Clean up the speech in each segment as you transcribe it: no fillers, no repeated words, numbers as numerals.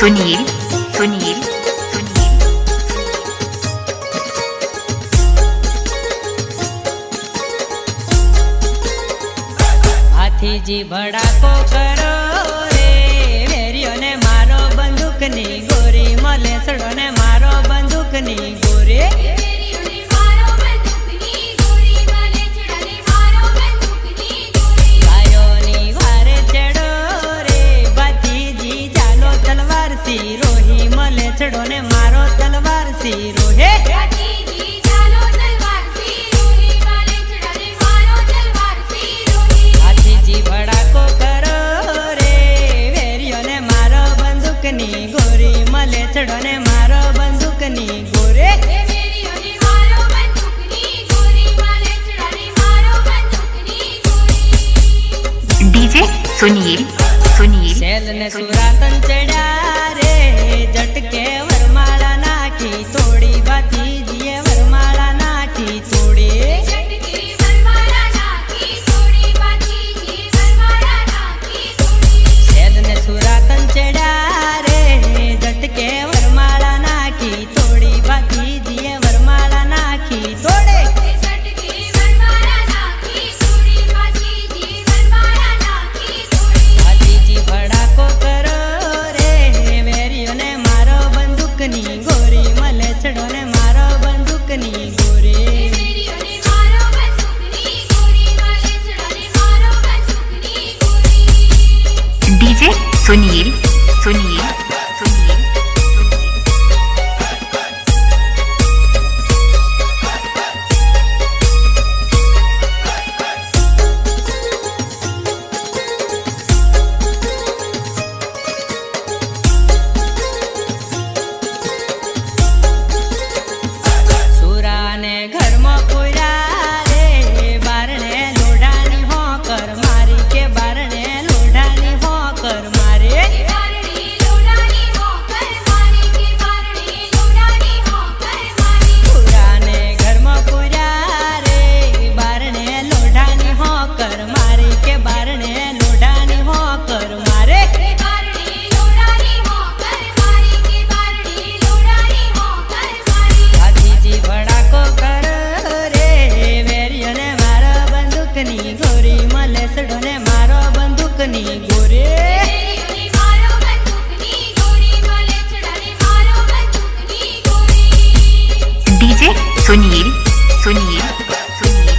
सुनील सुनील हाथी जी भड़ाको करो रे वेरियो ने मारो बंदूक नी गोरी मले सड़ो ने मारो बंदूक नी गोरी रोही मले चढ़ो ने मारो तलवार सी रोहे हाथी जी भड़ाको करो रे वेरियो ने मारो बंदूक नी गोरी मले चढ़ो ने मारो बंदूक नी गोरे डीजे सुनील सुनील शैल ने सुरातन चढ़ा रे झटके वरमाला नाखी तोड़ी बाती जिए वरमाला नाखी तोड़ी शैल ने सुरातन चढ़ा रे झटके वरमाला नाखी तोड़ी बाती जिए वरमाला नाखी तोड़े गोरी मले चढ़ो ने मारो बंदूक नी गोरी डीजे सुनील सुनील सुनील डीजे सुनील सुनील सुनील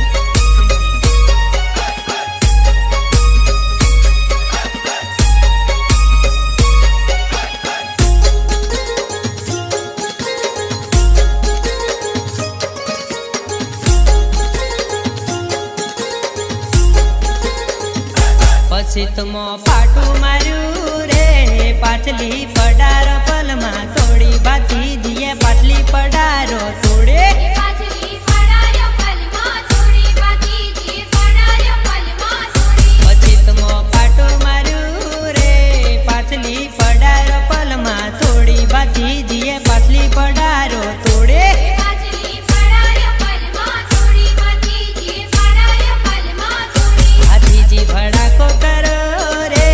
पछी तुमो पाटू मारू रे पाटली पडारो पलमा तोड़ी बाती दिए पाटली पडारो तोड़े पछी तुमो पाटू मारू रे पाटली पडारो पलमा तोड़ी बाती दिए पाटली पडारो तोड़े हाथी जी भड़ाको करो रे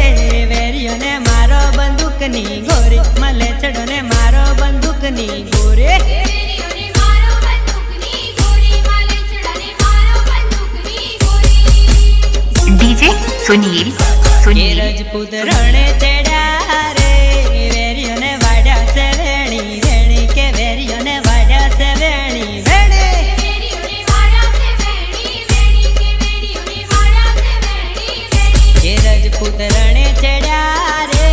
वेरियो ने मारो बंदूक नी गोरी मले चढ़ो ने मारो बंदूक नी गोरे डीजे सुनील सुनील रजपूत रणे चढ़ा रे वेरियो ने वाड्या से वेणी वेणी के वेरियो ने वाड्या से वेणी वेणी ये रजपूत रणे चढ़ा रे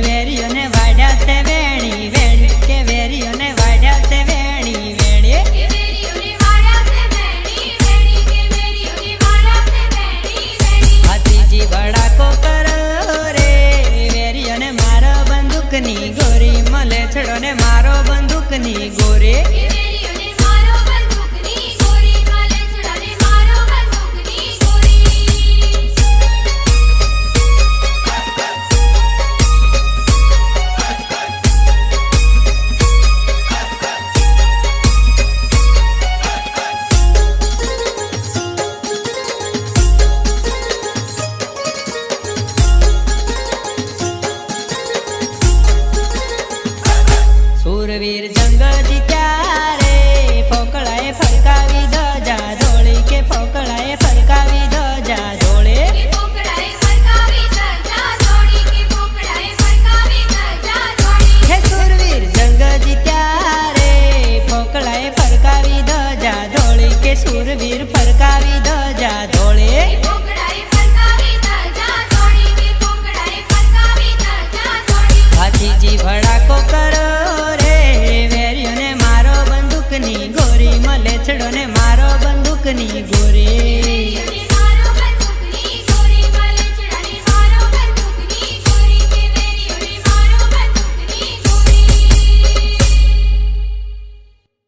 वेरियो ने वाड्या से वेणी वेणी के वेरियो ने वाड्या से वेणी वेणी हाथी जी भड़ाको करो रे વીર જંગજી